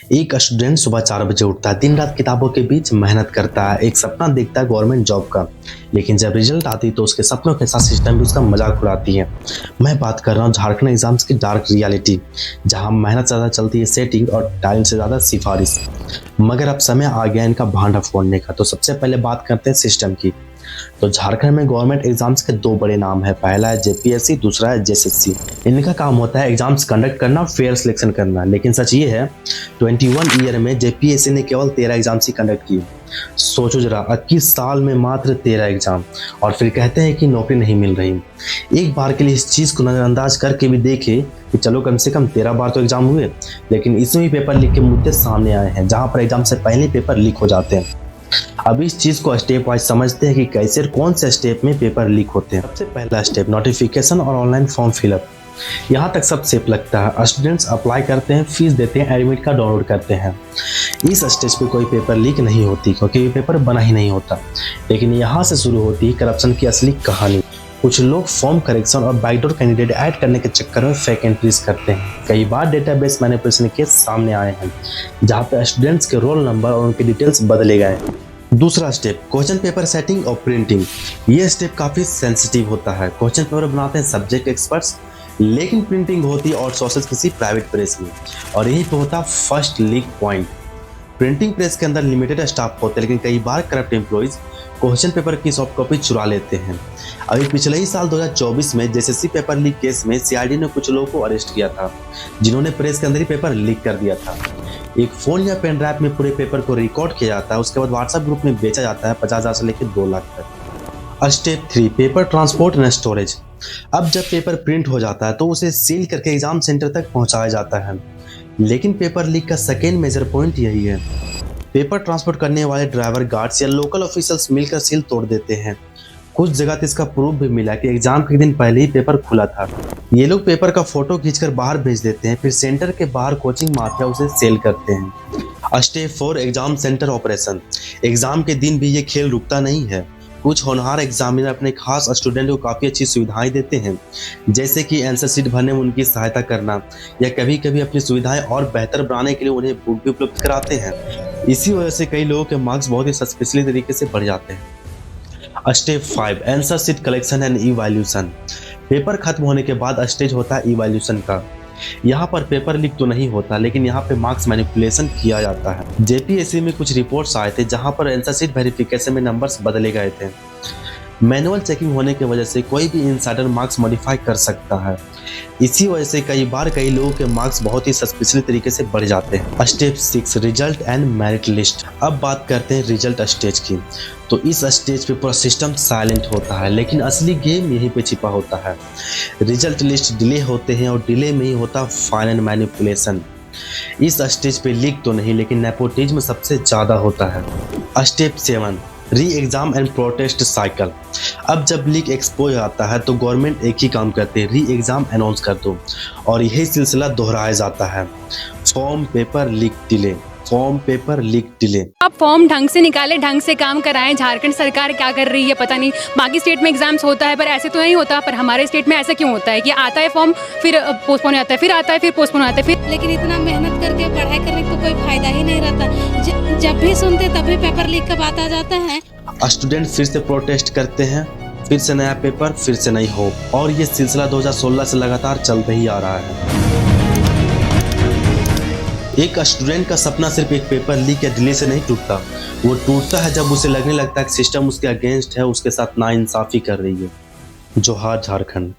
एक स्टूडेंट सुबह 4 बजे उठता है, दिन रात किताबों के बीच मेहनत करता है, एक सपना देखता है गवर्नमेंट जॉब का। लेकिन जब रिजल्ट आती तो उसके सपनों के साथ सिस्टम भी उसका मजाक उड़ाती है। मैं बात कर रहा हूँ झारखंड एग्जाम्स की डार्क रियलिटी, जहाँ मेहनत ज़्यादा चलती है सेटिंग और टैलेंट से ज़्यादा सिफारिश। मगर अब समय आ गया इनका भांडा फोड़ने का। तो सबसे पहले बात करते हैं सिस्टम की। तो झारखंड में गवर्नमेंट एग्जाम्स के दो बड़े नाम है, पहला है जेपीएससी, दूसरा है जेएसएससी। इनका काम होता है एग्जाम्स कंडक्ट करना, फेयर सिलेक्शन करना। लेकिन सच ये है 21 ईयर में जेपीएससी ने केवल 13 एग्जाम्स ही कंडक्ट किए। सोचो जरा, 21 साल में मात्र 13 एग्जाम, और फिर कहते हैं कि नौकरी नहीं मिल रही। एक बार के लिए इस चीज़ को नज़रअंदाज करके भी देखे कि चलो कम से कम 13 बार तो एग्जाम हुए, लेकिन इसमें भी पेपर लीक के मुद्दे सामने आए हैं, जहाँ पर एग्जाम से पहले पेपर लीक हो जाते हैं। अब इस चीज़ को स्टेप वाइज समझते हैं कि कैसे कौन से स्टेप में पेपर लीक होते हैं। सबसे पहला स्टेप नोटिफिकेशन और ऑनलाइन फॉर्म फिलअप। यहाँ तक सब सेफ लगता है। स्टूडेंट्स अप्लाई करते हैं, फीस देते हैं, एडमिट कार्ड डाउनलोड करते हैं। इस स्टेज पे कोई पेपर लीक नहीं होती, क्योंकि ये पेपर बना ही नहीं होता। लेकिन यहाँ से शुरू होती है करप्शन की असली कहानी। कुछ लोग फॉर्म करेक्शन और बैकडोर कैंडिडेट ऐड करने के चक्कर में फेक एंट्रीज करते हैं। कई बार डेटाबेस मैनिपुलेशन केस सामने आए हैं, जहाँ पे स्टूडेंट्स के रोल नंबर और उनके डिटेल्स बदले गए। दूसरा स्टेप क्वेश्चन पेपर सेटिंग और प्रिंटिंग। ये स्टेप काफ़ी सेंसिटिव होता है। क्वेश्चन पेपर बनाते हैं सब्जेक्ट एक्सपर्ट्स, लेकिन प्रिंटिंग होती है और सोर्सेज किसी प्राइवेट प्रेस में, और यही पे होता है first leak point. Printing press के अंदर लिमिटेड स्टाफ होते हैं, लेकिन कई बार करप्ट एम्प्लॉइज क्वेश्चन पेपर की सॉफ्ट कॉपी चुरा लेते हैं। अभी पिछले ही साल 2024 में जेएसएससी पेपर लीक केस में सीआईडी ने कुछ लोगों को अरेस्ट किया था, जिन्होंने प्रेस के अंदर ही पेपर लीक कर दिया था। एक फ़ोन या पेन ड्राइव में पूरे पेपर को रिकॉर्ड किया जाता है, उसके बाद व्हाट्सएप ग्रुप में बेचा जाता है 50,000 से लेकर 2 लाख तक। Step 3 paper transport and storage. अब जब पेपर प्रिंट हो जाता है तो उसे सील करके एग्जाम सेंटर तक पहुंचाया जाता है। लेकिन पेपर लीक का सेकेंड मेजर पॉइंट यही है। पेपर ट्रांसपोर्ट करने वाले ड्राइवर, गार्ड्स या लोकल ऑफिशियल्स मिलकर सील तोड़ देते हैं। कुछ जगह तो इसका प्रूफ भी मिला कि एग्जाम के दिन पहले ही पेपर खुला था। ये लोग पेपर का फोटो खींचकर बाहर भेज देते हैं, फिर सेंटर के बाहर कोचिंग माफिया उसे सेल करते हैं। Step 4 exam centre operation. Exam के दिन भी ये खेल रुकता नहीं है। कुछ होनहार एग्जामिनर अपने खास स्टूडेंट को काफ़ी अच्छी सुविधाएं देते हैं, जैसे कि आंसर शीट भरने में उनकी सहायता करना, या कभी कभी अपनी सुविधाएं और बेहतर बनाने के लिए उन्हें बुक भी उपलब्ध कराते हैं। इसी वजह से कई लोगों के मार्क्स बहुत ही सस्पेंसली तरीके से बढ़ जाते हैं। Step 5 answer sheet collection and evaluation. Paper खत्म होने के बाद स्टेज होता है इवैल्यूएशन का। यहाँ पर पेपर लीक तो नहीं होता, लेकिन यहाँ पे मार्क्स मैनिपुलेशन किया जाता है। जेपीएससी में कुछ रिपोर्ट्स आए थे जहाँ पर आंसर शीट वेरिफिकेशन में नंबर्स बदले गए थे। मैनुअल चेकिंग होने की वजह से कोई भी इनसाइडर मार्क्स मॉडिफाई कर सकता है। इसी वजह से कई बार कई लोगों के मार्क्स बहुत ही सस्पिशियस तरीके से बढ़ जाते हैं। Step 6 result and merit list. अब बात करते हैं रिजल्ट स्टेज की। तो इस स्टेज पे पूरा सिस्टम साइलेंट होता है, लेकिन असली गेम यहीं पे छिपा होता है। रिजल्ट लिस्ट डिले होते हैं, और डिले में ही होता फाइनल मैनिपुलेशन। इस स्टेज पे लीक तो नहीं, लेकिन नेपोटिज्म सबसे ज़्यादा होता है। स्टेप 7 री एग्जाम एंड प्रोटेस्ट साइकिल। अब जब लीक एक्सपोज आता है तो गवर्नमेंट एक ही काम करते हैं, री एग्जाम अनाउंस कर दो, और यही सिलसिला दोहराया जाता है। Form paper leak delay, form paper leak delay. आप फॉर्म ढंग से निकाले, ढंग से काम कराएं। झारखंड सरकार क्या कर रही है पता नहीं। बाकी स्टेट में एग्जाम्स होता है पर ऐसे तो नहीं होता, पर हमारे स्टेट में ऐसा क्यों होता है कि आता है फॉर्म, फिर पोस्टपोन आता है, फिर आता है, फिर पोस्टपोन आता है, फिर। लेकिन इतना मेहनत करके पढ़ाई करने का तो कोई फायदा ही नहीं रहता। जब भी सुनते तभी पेपर लीक का बात आ जाता है। स्टूडेंट फिर से प्रोटेस्ट करते हैं, फिर से नया पेपर, फिर से नई होप, और ये सिलसिला 2016 से लगातार चलते ही आ रहा है। एक स्टूडेंट का सपना सिर्फ एक पेपर लीक या डिले से नहीं टूटता, वो टूटता है जब उसे लगने लगता है कि सिस्टम उसके अगेंस्ट है, उसके साथ नाइंसाफी कर रही है। जोहार झारखंड।